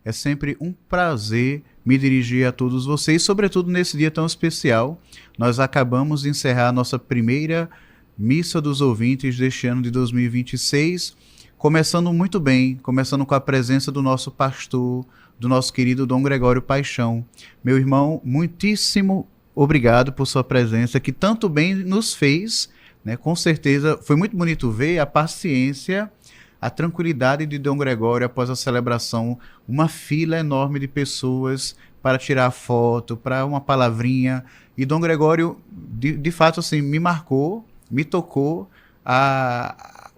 É sempre um prazer me dirigir a todos vocês, sobretudo nesse dia tão especial. Nós acabamos de encerrar a nossa primeira Missa dos Ouvintes deste ano de 2026, começando muito bem, começando com a presença do nosso pastor, do nosso querido Dom Gregório Paixão. Meu irmão, muitíssimo obrigado por sua presença, que tanto bem nos fez, né? Com certeza foi muito bonito ver a paciência, a tranquilidade de Dom Gregório após a celebração, uma fila enorme de pessoas para tirar foto, para uma palavrinha. E Dom Gregório, de fato, assim, me marcou, me tocou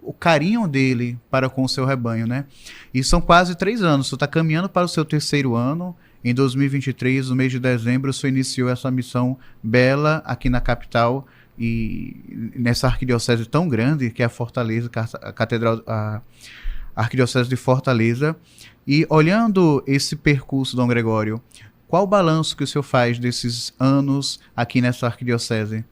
o carinho dele para com o seu rebanho, né? E são quase 3 anos, você está caminhando para o seu 3º ano. Em 2023, no mês de dezembro, o senhor iniciou essa missão bela aqui na capital e nessa arquidiocese tão grande que é a Fortaleza, a arquidiocese de Fortaleza. E olhando esse percurso, Dom Gregório, qual o balanço que o senhor faz desses anos aqui nessa arquidiocese?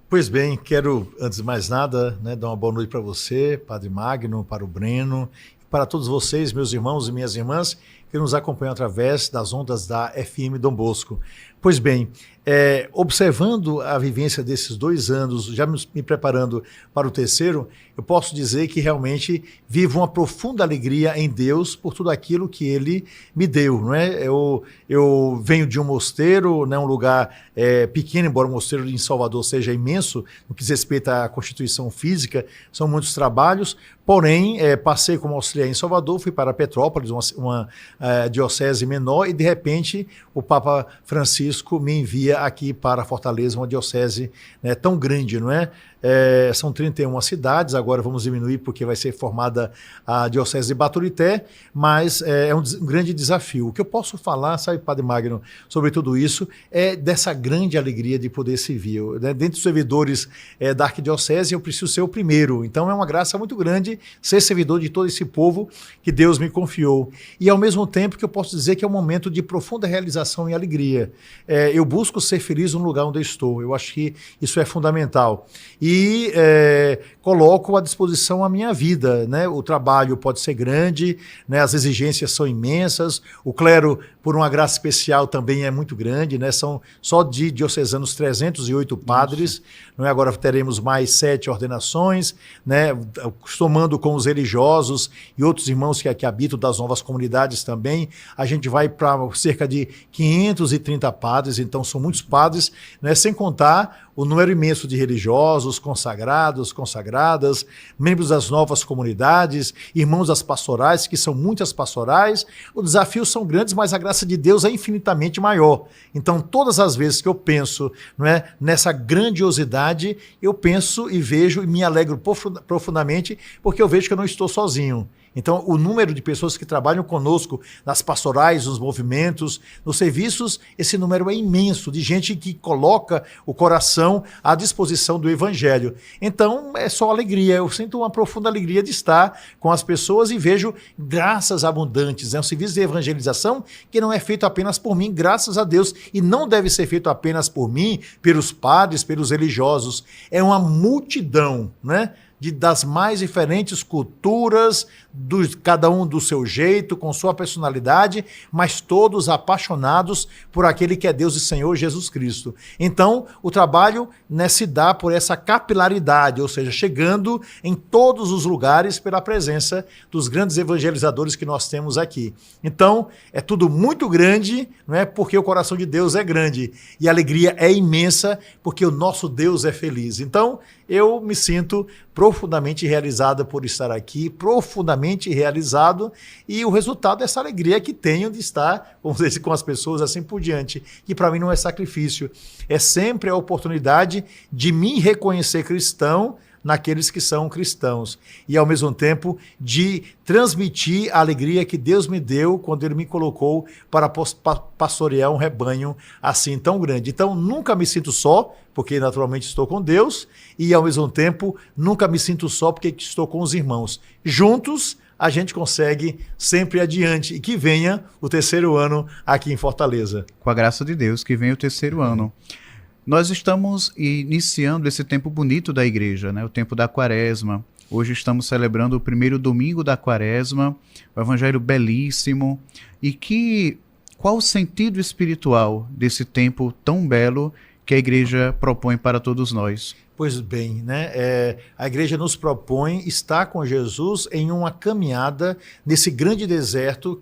Pois bem, quero, antes de mais nada, dar uma boa noite para você, Padre Magno, para o Breno, para todos vocês, meus irmãos e minhas irmãs, que nos acompanham através das ondas da FM Dom Bosco. Pois bem, observando a vivência desses 2 anos, já me preparando para o 3º, eu posso dizer que realmente vivo uma profunda alegria em Deus por tudo aquilo que Ele me deu, não é? Eu venho de um mosteiro, né, um lugar pequeno, embora o mosteiro em Salvador seja imenso, no que diz respeito à constituição física, são muitos trabalhos, porém, passei como auxiliar em Salvador, fui para Petrópolis, uma diocese menor, e de repente o Papa Francisco me envia aqui para Fortaleza, uma diocese, né, tão grande, não é? São 31 cidades, agora vamos diminuir porque vai ser formada a diocese de Baturité, mas é um grande desafio. O que eu posso falar, sabe, Padre Magno, sobre tudo isso, é dessa grande alegria de poder servir. Dentre os servidores da arquidiocese, eu preciso ser o primeiro, então é uma graça muito grande ser servidor de todo esse povo que Deus me confiou. E ao mesmo tempo que eu posso dizer que é um momento de profunda realização e alegria. Eu busco ser feliz no lugar onde eu estou, eu acho que isso é fundamental. E coloco à disposição a minha vida, né? O trabalho pode ser grande, né? As exigências são imensas, o clero, por uma graça especial, também é muito grande, né? São só de diocesanos 308 padres, não é? Agora teremos mais 7 ordenações, né? Somando com os religiosos e outros irmãos que habitam das novas comunidades também, a gente vai para cerca de 530 padres, então são muitos padres, né? Sem contar o número imenso de religiosos, consagrados, consagradas, membros das novas comunidades, irmãos das pastorais, que são muitas pastorais. Os desafios são grandes, mas a graça de Deus é infinitamente maior. Então, todas as vezes que eu penso, não é, nessa grandiosidade, eu penso e vejo e me alegro profundamente, porque eu vejo que eu não estou sozinho. Então, o número de pessoas que trabalham conosco nas pastorais, nos movimentos, nos serviços, esse número é imenso, de gente que coloca o coração à disposição do Evangelho. Então, é só alegria, eu sinto uma profunda alegria de estar com as pessoas e vejo graças abundantes. É um serviço de evangelização que não é feito apenas por mim, graças a Deus, e não deve ser feito apenas por mim, pelos padres, pelos religiosos. É uma multidão, né? Das mais diferentes culturas, cada um do seu jeito, com sua personalidade, mas todos apaixonados por aquele que é Deus e Senhor Jesus Cristo. Então, o trabalho, né, se dá por essa capilaridade, ou seja, chegando em todos os lugares pela presença dos grandes evangelizadores que nós temos aqui. Então, é tudo muito grande, não é? Porque o coração de Deus é grande e a alegria é imensa porque o nosso Deus é feliz. Então, eu me sinto profundamente realizada por estar aqui, profundamente realizado, e o resultado é essa alegria que tenho de estar, vamos dizer, com as pessoas assim por diante, que para mim não é sacrifício, é sempre a oportunidade de me reconhecer cristão naqueles que são cristãos e ao mesmo tempo de transmitir a alegria que Deus me deu quando Ele me colocou para pastorear um rebanho assim tão grande. Então nunca me sinto só, porque naturalmente estou com Deus, e ao mesmo tempo nunca me sinto só porque estou com os irmãos. Juntos a gente consegue sempre adiante, e que venha o 3º ano aqui em Fortaleza. Com a graça de Deus, que venha o 3º ano. Nós estamos iniciando esse tempo bonito da igreja, né? O tempo da Quaresma. Hoje estamos celebrando o primeiro domingo da Quaresma, o evangelho belíssimo. Qual o sentido espiritual desse tempo tão belo que a igreja propõe para todos nós? Pois bem, né? A igreja nos propõe estar com Jesus em uma caminhada nesse grande deserto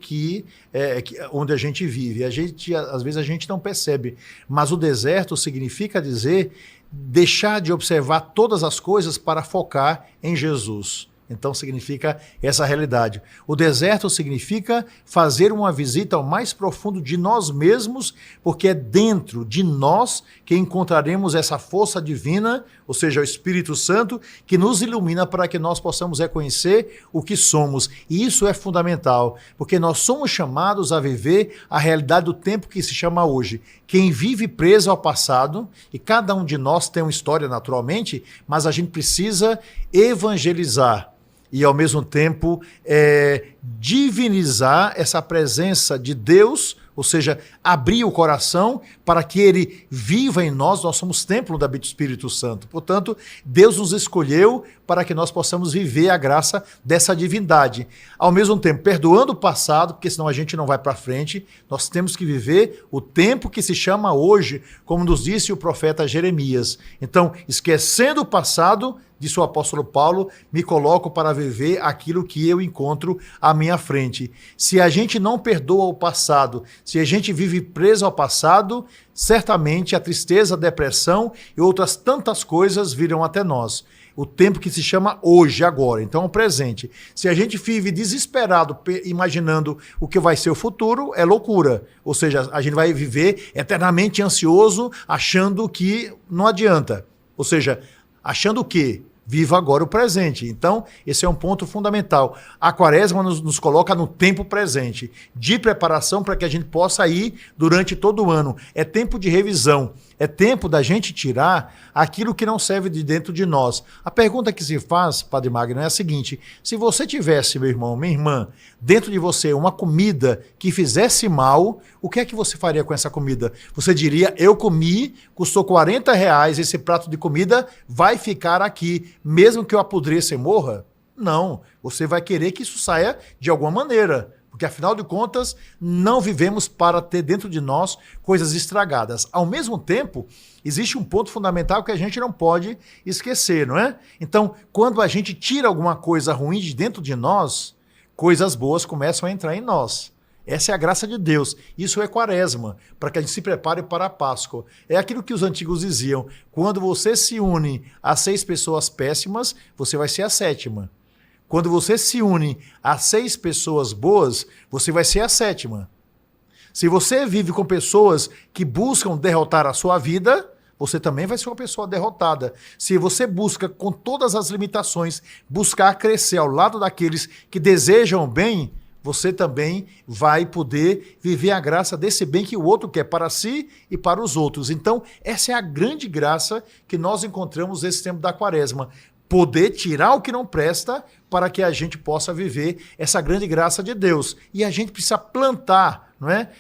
onde a gente vive. Às vezes a gente não percebe, mas o deserto significa dizer deixar de observar todas as coisas para focar em Jesus. Então significa essa realidade. O deserto significa fazer uma visita ao mais profundo de nós mesmos, porque é dentro de nós que encontraremos essa força divina, ou seja, o Espírito Santo, que nos ilumina para que nós possamos reconhecer o que somos. E isso é fundamental, porque nós somos chamados a viver a realidade do tempo que se chama hoje. Quem vive preso ao passado, e cada um de nós tem uma história naturalmente, mas a gente precisa evangelizar e, ao mesmo tempo, divinizar essa presença de Deus, ou seja, abrir o coração para que Ele viva em nós. Nós somos templo da do Espírito Santo. Portanto, Deus nos escolheu para que nós possamos viver a graça dessa divindade. Ao mesmo tempo, perdoando o passado, porque senão a gente não vai para frente, nós temos que viver o tempo que se chama hoje, como nos disse o profeta Jeremias. Então, esquecendo o passado, disse o apóstolo Paulo, me coloco para viver aquilo que eu encontro à minha frente. Se a gente não perdoa o passado, se a gente vive preso ao passado, certamente a tristeza, a depressão e outras tantas coisas virão até nós. O tempo que se chama hoje, agora, então o presente. Se a gente vive desesperado, imaginando o que vai ser o futuro, é loucura. Ou seja, a gente vai viver eternamente ansioso, achando que não adianta. Ou seja, achando o quê? Viva agora o presente. Então, esse é um ponto fundamental. A Quaresma nos coloca no tempo presente, de preparação para que a gente possa ir durante todo o ano. É tempo de revisão. É tempo da gente tirar aquilo que não serve de dentro de nós. A pergunta que se faz, Padre Magno, é a seguinte: se você tivesse, meu irmão, minha irmã, dentro de você uma comida que fizesse mal, o que é que você faria com essa comida? Você diria, eu comi, custou R$40, esse prato de comida vai ficar aqui, mesmo que eu apodreça e morra? Não, você vai querer que isso saia de alguma maneira. Porque, afinal de contas, não vivemos para ter dentro de nós coisas estragadas. Ao mesmo tempo, existe um ponto fundamental que a gente não pode esquecer, não é? Então, quando a gente tira alguma coisa ruim de dentro de nós, coisas boas começam a entrar em nós. Essa é a graça de Deus. Isso é Quaresma, para que a gente se prepare para a Páscoa. É aquilo que os antigos diziam: quando você se une a 6 pessoas péssimas, você vai ser a 7ª. Quando você se une a 6 pessoas boas, você vai ser a 7ª. Se você vive com pessoas que buscam derrotar a sua vida, você também vai ser uma pessoa derrotada. Se você busca, com todas as limitações, buscar crescer ao lado daqueles que desejam o bem, você também vai poder viver a graça desse bem que o outro quer para si e para os outros. Então, essa é a grande graça que nós encontramos nesse tempo da Quaresma. Poder tirar o que não presta para que a gente possa viver essa grande graça de Deus. E a gente precisa plantar, não é?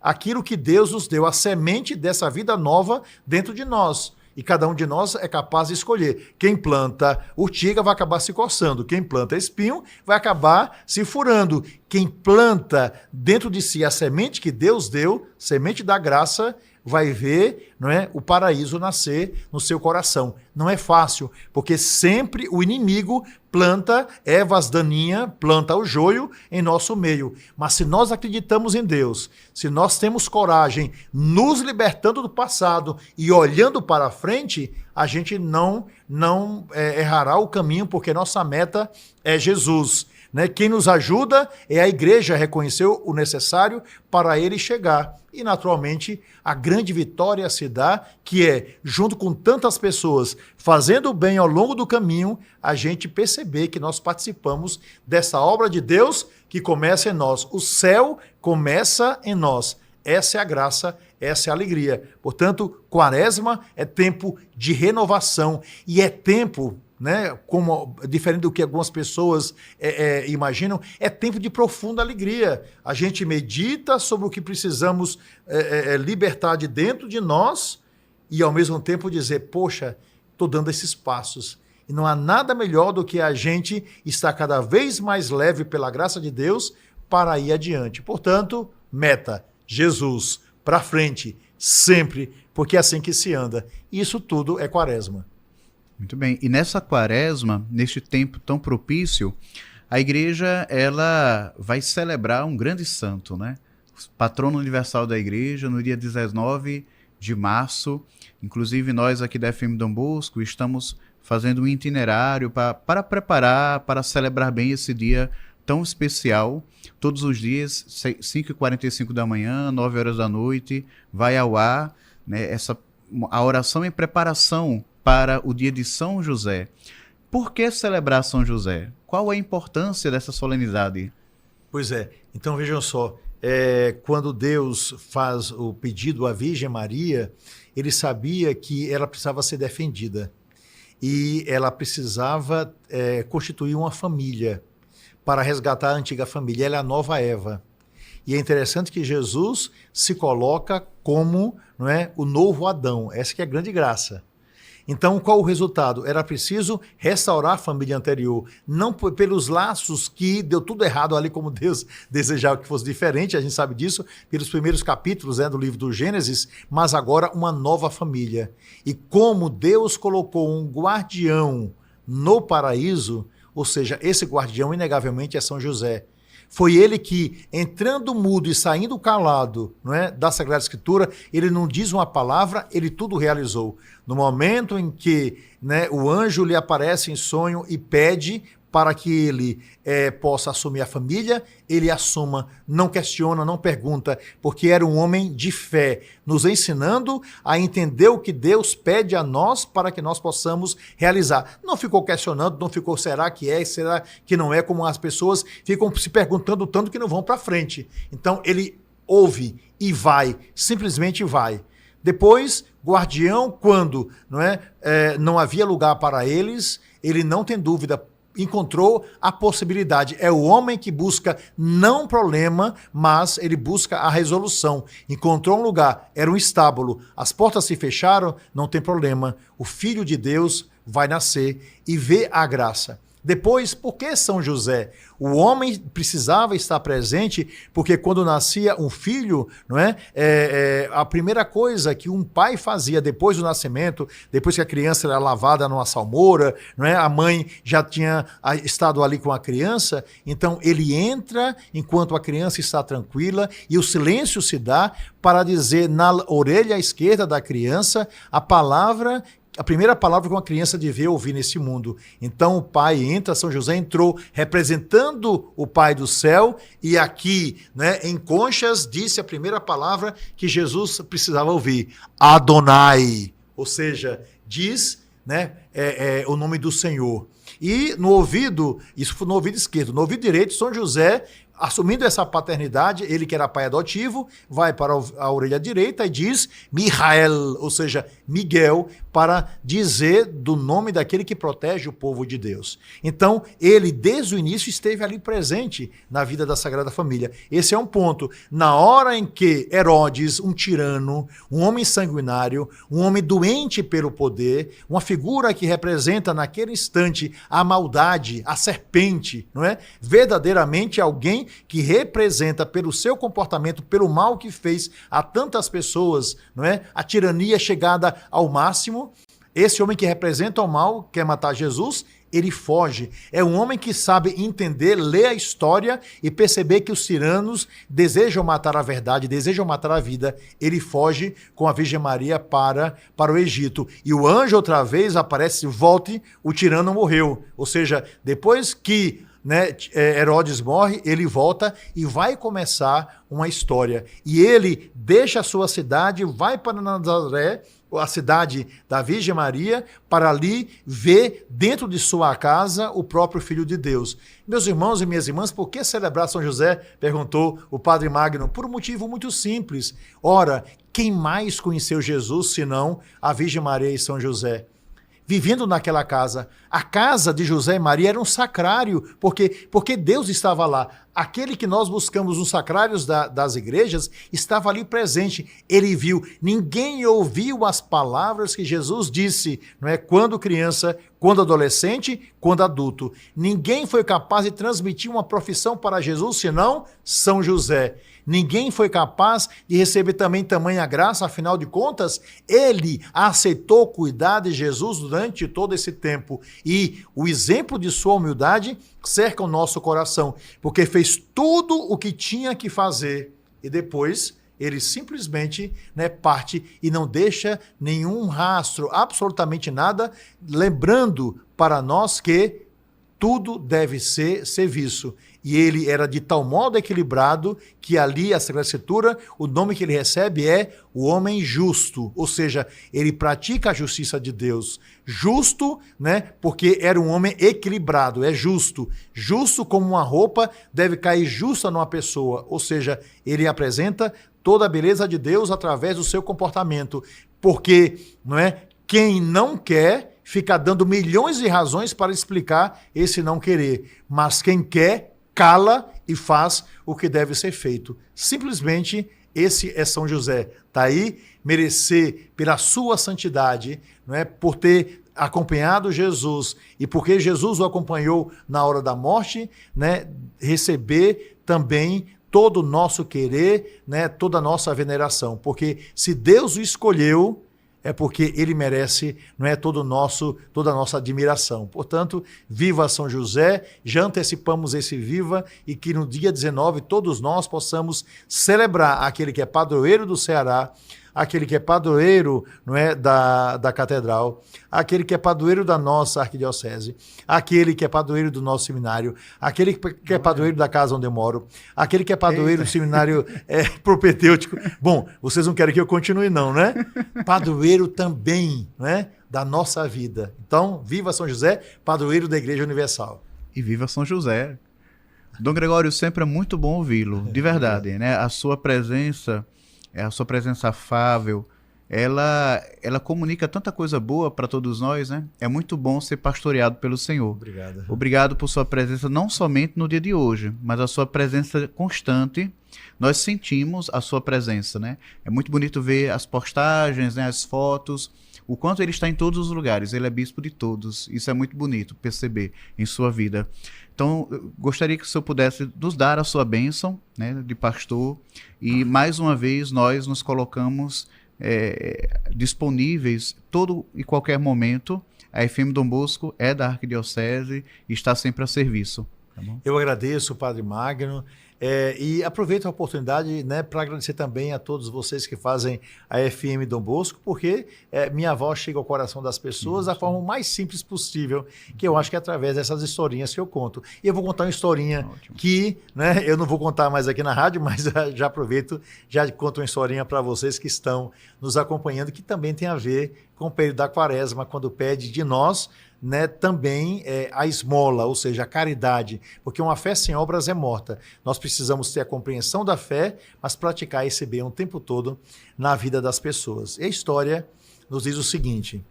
Aquilo que Deus nos deu, a semente dessa vida nova dentro de nós. E cada um de nós é capaz de escolher. Quem planta urtiga vai acabar se coçando. Quem planta espinho vai acabar se furando. Quem planta dentro de si a semente que Deus deu, semente da graça, vai ver, não é, o paraíso nascer no seu coração. Não é fácil, porque sempre o inimigo planta ervas daninhas, planta o joio em nosso meio. Mas se nós acreditamos em Deus, se nós temos coragem, nos libertando do passado e olhando para frente, a gente não errará o caminho, porque nossa meta é Jesus. Né? Quem nos ajuda é a igreja a reconhecer o necessário para ele chegar. E, naturalmente, a grande vitória se dá, que é, junto com tantas pessoas fazendo o bem ao longo do caminho, a gente perceber que nós participamos dessa obra de Deus que começa em nós. O céu começa em nós. Essa é a graça, essa é a alegria. Portanto, Quaresma é tempo de renovação e é tempo, né, como, diferente do que algumas pessoas imaginam, é tempo de profunda alegria. A gente medita sobre o que precisamos libertar de dentro de nós e, ao mesmo tempo, dizer, poxa, estou dando esses passos. E não há nada melhor do que a gente estar cada vez mais leve pela graça de Deus para ir adiante. Portanto, meta, Jesus, para frente, sempre, porque é assim que se anda. Isso tudo é quaresma. Muito bem. E nessa quaresma, neste tempo tão propício, a igreja ela vai celebrar um grande santo, né? Patrono universal da igreja, no dia 19 de março. Inclusive nós aqui da FM Dom Bosco estamos fazendo um itinerário para preparar, para celebrar bem esse dia tão especial. Todos os dias, 5h45 da manhã, 9 horas da noite, vai ao ar, né, a oração em preparação para o dia de São José. Por que celebrar São José? Qual a importância dessa solenidade? Pois é, então vejam só, quando Deus faz o pedido à Virgem Maria, ele sabia que ela precisava ser defendida e ela precisava constituir uma família para resgatar a antiga família. Ela é a nova Eva. E é interessante que Jesus se coloca como, não é, o novo Adão. Essa que é a grande graça. Então, qual o resultado? Era preciso restaurar a família anterior, não pelos laços que deu tudo errado ali, como Deus desejava que fosse diferente, a gente sabe disso, pelos primeiros capítulos do livro do Gênesis, mas agora uma nova família. E como Deus colocou um guardião no paraíso, ou seja, esse guardião inegavelmente é São José. Foi ele que, entrando mudo e saindo calado, não é, da Sagrada Escritura, ele não diz uma palavra, ele tudo realizou. No momento em que, né, o anjo lhe aparece em sonho e pede para que ele possa assumir a família, ele assuma, não questiona, não pergunta, porque era um homem de fé, nos ensinando a entender o que Deus pede a nós para que nós possamos realizar. Não ficou questionando, não ficou será que é, será que não é, como as pessoas ficam se perguntando tanto que não vão para frente. Então ele ouve e vai, simplesmente vai. Depois, guardião, quando não havia lugar para eles, ele não tem dúvida, encontrou a possibilidade. É o homem que busca não problema, mas ele busca a resolução. Encontrou um lugar, era um estábulo, as portas se fecharam, não tem problema. O Filho de Deus vai nascer e vê a graça. Depois, por que São José? O homem precisava estar presente, porque quando nascia um filho, a primeira coisa que um pai fazia depois do nascimento, depois que a criança era lavada numa salmoura, a mãe já tinha estado ali com a criança, então ele entra enquanto a criança está tranquila e o silêncio se dá para dizer na orelha esquerda da criança a primeira palavra que uma criança devia ouvir nesse mundo. Então o pai entra, São José entrou representando o Pai do céu e aqui, em Conchas, disse a primeira palavra que Jesus precisava ouvir, Adonai, ou seja, diz o nome do Senhor. E no ouvido, isso foi no ouvido esquerdo, no ouvido direito, São José, assumindo essa paternidade, ele que era pai adotivo, vai para a orelha direita e diz Mihael, ou seja, Miguel, para dizer do nome daquele que protege o povo de Deus. Então, ele desde o início esteve ali presente na vida da Sagrada Família. Esse é um ponto. Na hora em que Herodes, um tirano, um homem sanguinário, um homem doente pelo poder, uma figura que representa naquele instante a maldade, a serpente, verdadeiramente alguém que representa pelo seu comportamento, pelo mal que fez a tantas pessoas, a tirania chegada ao máximo. Esse homem que representa o mal, quer matar Jesus, ele foge. É um homem que sabe entender, ler a história e perceber que os tiranos desejam matar a verdade, desejam matar a vida. Ele foge com a Virgem Maria para o Egito. E o anjo outra vez aparece, volte, o tirano morreu. Ou seja, depois que Herodes morre, ele volta e vai começar uma história. E ele deixa a sua cidade, vai para Nazaré, a cidade da Virgem Maria, para ali ver dentro de sua casa o próprio Filho de Deus. Meus irmãos e minhas irmãs, por que celebrar São José? Perguntou o Padre Magno. Por um motivo muito simples. Ora, quem mais conheceu Jesus senão a Virgem Maria e São José? Vivendo naquela casa. A casa de José e Maria era um sacrário, porque Deus estava lá. aquele que nós buscamos nos sacrários das igrejas estava ali presente. Ele viu. Ninguém ouviu as palavras que Jesus disse, não é? Quando criança, quando adolescente, quando adulto. Ninguém foi capaz de transmitir uma profissão para Jesus, senão São José. Ninguém foi capaz de receber também tamanha graça, afinal de contas, ele aceitou cuidar de Jesus durante todo esse tempo. E o exemplo de sua humildade cerca o nosso coração, porque fez tudo o que tinha que fazer e depois ele simplesmente, né, parte e não deixa nenhum rastro, absolutamente nada, lembrando para nós que tudo deve ser serviço. E ele era de tal modo equilibrado que ali, a Sagrada Escritura, o nome que ele recebe é o homem justo. Ou seja, ele pratica a justiça de Deus. Justo, né? Porque era um homem equilibrado, é justo. Justo como uma roupa deve cair justa numa pessoa. Ou seja, ele apresenta toda a beleza de Deus através do seu comportamento. Porque, não é? Quem não quer fica dando milhões de razões para explicar esse não querer. Mas quem quer, cala e faz o que deve ser feito. Simplesmente esse é São José. Está aí, merecer pela sua santidade, não é? Por ter acompanhado Jesus e porque Jesus o acompanhou na hora da morte, né? Receber também todo o nosso querer, né? Toda a nossa veneração. Porque se Deus o escolheu, é porque ele merece, não é, toda a nossa admiração. Portanto, viva São José, já antecipamos esse viva e que no dia 19 todos nós possamos celebrar aquele que é padroeiro do Ceará, aquele que é padroeiro, não é, da catedral, aquele que é padroeiro da nossa arquidiocese, aquele que é padroeiro do nosso seminário, aquele que é padroeiro da casa onde eu moro, aquele que é padroeiro do seminário propedêutico. Bom, vocês não querem que eu continue não, né? Padroeiro também, né, da nossa vida. Então, viva São José, padroeiro da Igreja Universal. E viva São José. Dom Gregório, sempre é muito bom ouvi-lo, de verdade, né? A sua presença afável, ela comunica tanta coisa boa para todos nós, né? É muito bom ser pastoreado pelo Senhor. Obrigado. Obrigado por sua presença, não somente no dia de hoje, mas a sua presença constante. Nós sentimos a sua presença, né? É muito bonito ver as postagens, né, as fotos, o quanto ele está em todos os lugares. Ele é bispo de todos. Isso é muito bonito perceber em sua vida. Então, eu gostaria que o senhor pudesse nos dar a sua bênção, né, de pastor. E, mais uma vez, nós nos colocamos disponíveis todo e qualquer momento. A FM Dom Bosco é da Arquidiocese e está sempre a serviço. Tá bom? Eu agradeço, Padre Magno. E aproveito a oportunidade, né, para agradecer também a todos vocês que fazem a FM Dom Bosco, porque minha voz chega ao coração das pessoas da forma mais simples possível, que eu acho que é através dessas historinhas que eu conto. E eu vou contar uma historinha que, né, eu não vou contar mais aqui na rádio, mas já aproveito, já conto uma historinha para vocês que estão nos acompanhando, que também tem a ver com o período da Quaresma, quando pede de nós, né, também a esmola, ou seja, a caridade, porque uma fé sem obras é morta. Nós precisamos ter a compreensão da fé, mas praticar esse bem o tempo todo na vida das pessoas. E a história nos diz o seguinte: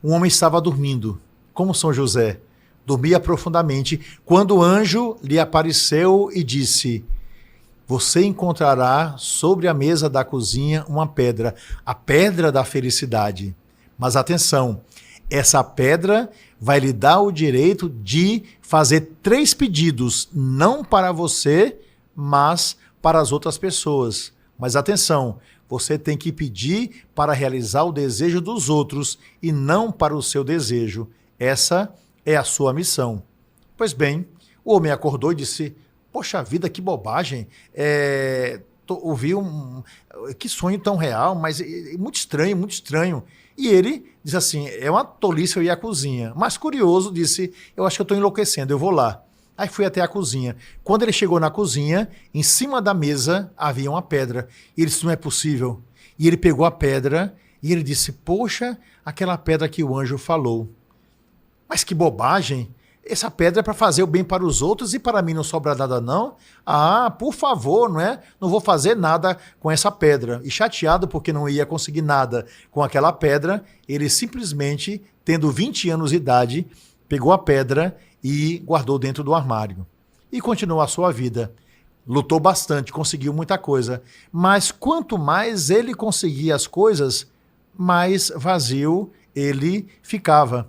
um homem estava dormindo, como São José, dormia profundamente, quando o anjo lhe apareceu e disse: você encontrará sobre a mesa da cozinha uma pedra, a pedra da felicidade. Mas atenção, essa pedra vai lhe dar o direito de fazer 3 pedidos, não para você, mas para as outras pessoas. Mas atenção, você tem que pedir para realizar o desejo dos outros e não para o seu desejo. Essa é a sua missão. Pois bem, o homem acordou e disse: poxa vida, que bobagem, ouvi que sonho tão real, mas muito estranho, muito estranho. E ele diz assim: é uma tolice eu ir à cozinha. Mas curioso, disse: eu acho que eu estou enlouquecendo, eu vou lá. Aí fui até a cozinha. Quando ele chegou na cozinha, em cima da mesa havia uma pedra. E ele disse: não é possível. E ele pegou a pedra e ele disse: poxa, aquela pedra que o anjo falou. Mas que bobagem. Essa pedra é para fazer o bem para os outros e para mim não sobra nada não? Ah, por favor, não é? Não vou fazer nada com essa pedra. E chateado porque não ia conseguir nada com aquela pedra, ele simplesmente, tendo 20 anos de idade, pegou a pedra e guardou dentro do armário. e continuou a sua vida. Lutou bastante, conseguiu muita coisa, mas quanto mais ele conseguia as coisas, mais vazio ele ficava.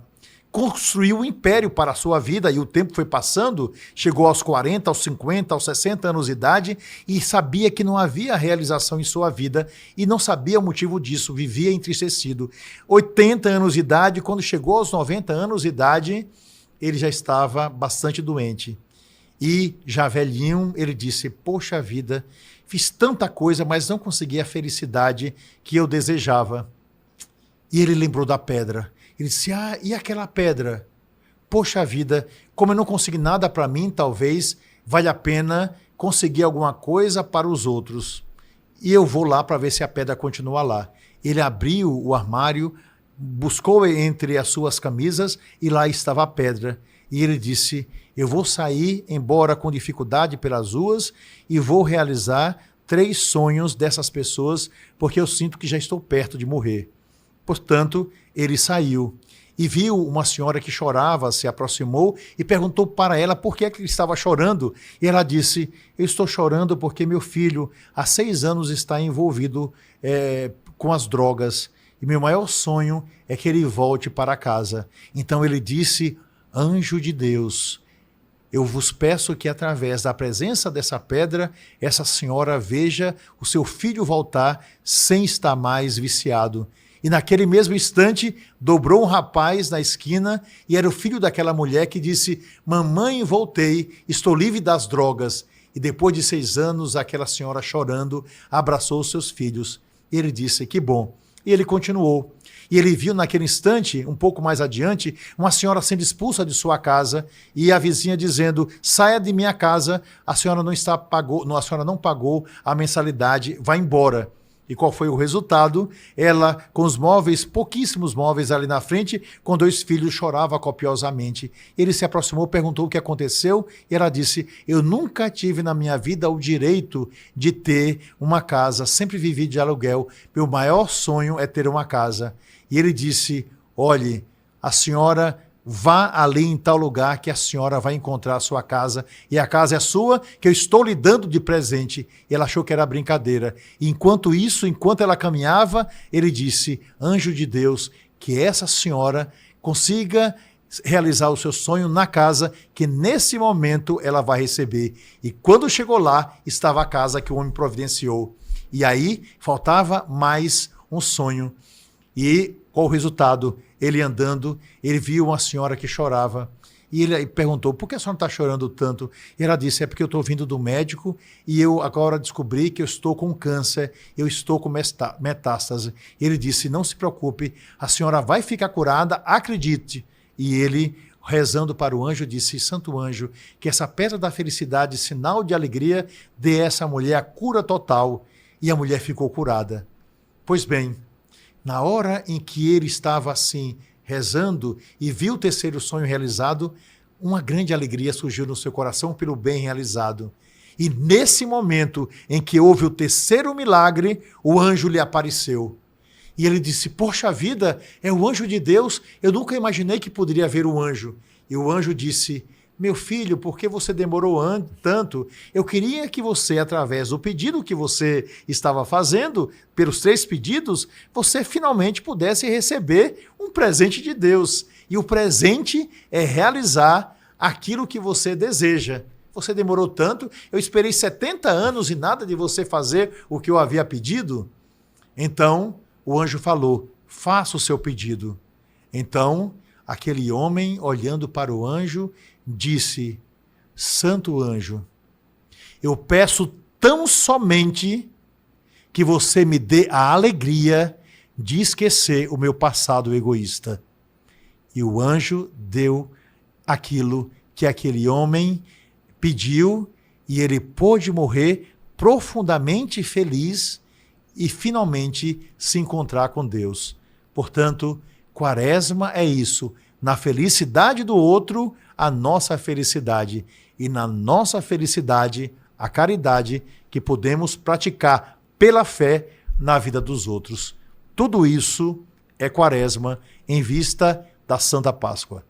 Construiu um império para a sua vida e o tempo foi passando, chegou aos 40, aos 50, aos 60 anos de idade e sabia que não havia realização em sua vida e não sabia o motivo disso, vivia entristecido. 80 anos de idade, quando chegou aos 90 anos de idade, ele já estava bastante doente. E já velhinho, ele disse, poxa vida, fiz tanta coisa, mas não consegui a felicidade que eu desejava. E ele lembrou da pedra. Ele disse, e aquela pedra? Poxa vida, como eu não consegui nada para mim, talvez valha a pena conseguir alguma coisa para os outros. E eu vou lá para ver se a pedra continua lá. Ele abriu o armário, buscou entre as suas camisas e lá estava a pedra. E ele disse, eu vou sair, embora com dificuldade, pelas ruas e vou realizar 3 sonhos dessas pessoas, porque eu sinto que já estou perto de morrer. Portanto, ele saiu e viu uma senhora que chorava, se aproximou e perguntou para ela por que ele estava chorando. E ela disse, eu estou chorando porque meu filho há 6 anos está envolvido com as drogas e meu maior sonho é que ele volte para casa. Então ele disse, anjo de Deus, eu vos peço que através da presença dessa pedra, essa senhora veja o seu filho voltar sem estar mais viciado. E naquele mesmo instante, dobrou um rapaz na esquina e era o filho daquela mulher que disse, mamãe, voltei, estou livre das drogas. E depois de 6 anos, aquela senhora chorando, abraçou os seus filhos. E ele disse, que bom. E ele continuou. E ele viu naquele instante, um pouco mais adiante, uma senhora sendo expulsa de sua casa e a vizinha dizendo, saia de minha casa, a senhora não pagou a mensalidade, vá embora. E qual foi o resultado? Ela, com os móveis, pouquíssimos móveis ali na frente, com 2 filhos, chorava copiosamente. Ele se aproximou, perguntou o que aconteceu, e ela disse, eu nunca tive na minha vida o direito de ter uma casa, sempre vivi de aluguel, meu maior sonho é ter uma casa. E ele disse, olhe, a senhora vá ali em tal lugar que a senhora vai encontrar a sua casa e a casa é sua, que eu estou lhe dando de presente. E ela achou que era brincadeira. E enquanto ela caminhava, ele disse, anjo de Deus, que essa senhora consiga realizar o seu sonho na casa, que nesse momento ela vai receber. E quando chegou lá, estava a casa que o homem providenciou. E aí faltava mais um sonho. E qual o resultado? Ele andando, ele viu uma senhora que chorava e ele perguntou, por que a senhora está chorando tanto? E ela disse, é porque eu estou vindo do médico e eu agora descobri que eu estou com câncer, eu estou com metástase. Ele disse, não se preocupe, a senhora vai ficar curada, acredite. E ele, rezando para o anjo, disse, santo anjo, que essa pedra da felicidade, sinal de alegria, dê a essa mulher a cura total. E a mulher ficou curada. Pois bem, na hora em que ele estava assim, rezando, e viu o 3º sonho realizado, uma grande alegria surgiu no seu coração pelo bem realizado. E nesse momento em que houve o 3º milagre, o anjo lhe apareceu. E ele disse, poxa vida, é o anjo de Deus, eu nunca imaginei que poderia haver um anjo. E o anjo disse, meu filho, por que você demorou tanto? Eu queria que você, através do pedido que você estava fazendo, pelos 3 pedidos, você finalmente pudesse receber um presente de Deus. E o presente é realizar aquilo que você deseja. Você demorou tanto, eu esperei 70 anos e nada de você fazer o que eu havia pedido. Então, o anjo falou, faça o seu pedido. Então, aquele homem, olhando para o anjo, disse, santo anjo, eu peço tão somente que você me dê a alegria de esquecer o meu passado egoísta. E o anjo deu aquilo que aquele homem pediu e ele pôde morrer profundamente feliz e finalmente se encontrar com Deus. Portanto, Quaresma é isso, na felicidade do outro, a nossa felicidade. E na nossa felicidade, a caridade que podemos praticar pela fé na vida dos outros. Tudo isso é Quaresma em vista da Santa Páscoa.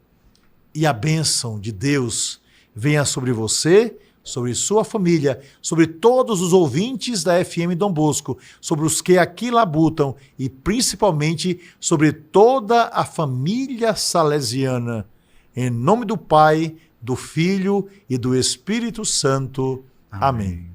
E a bênção de Deus, venha sobre você, sobre sua família, sobre todos os ouvintes da FM Dom Bosco, sobre os que aqui labutam e principalmente sobre toda a família salesiana. Em nome do Pai, do Filho e do Espírito Santo. Amém.